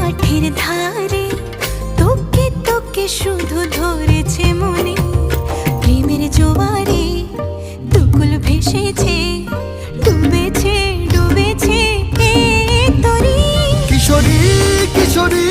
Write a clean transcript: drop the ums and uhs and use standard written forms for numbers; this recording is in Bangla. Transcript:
মাঠের ধারে তোকে তোকে শুধু ধরেছে মনে, প্রেমের জোয়ারে দুকুল ভেসেছে, ডুবেছে ডুবেছে এ তরি। কিশোরী কিশোরী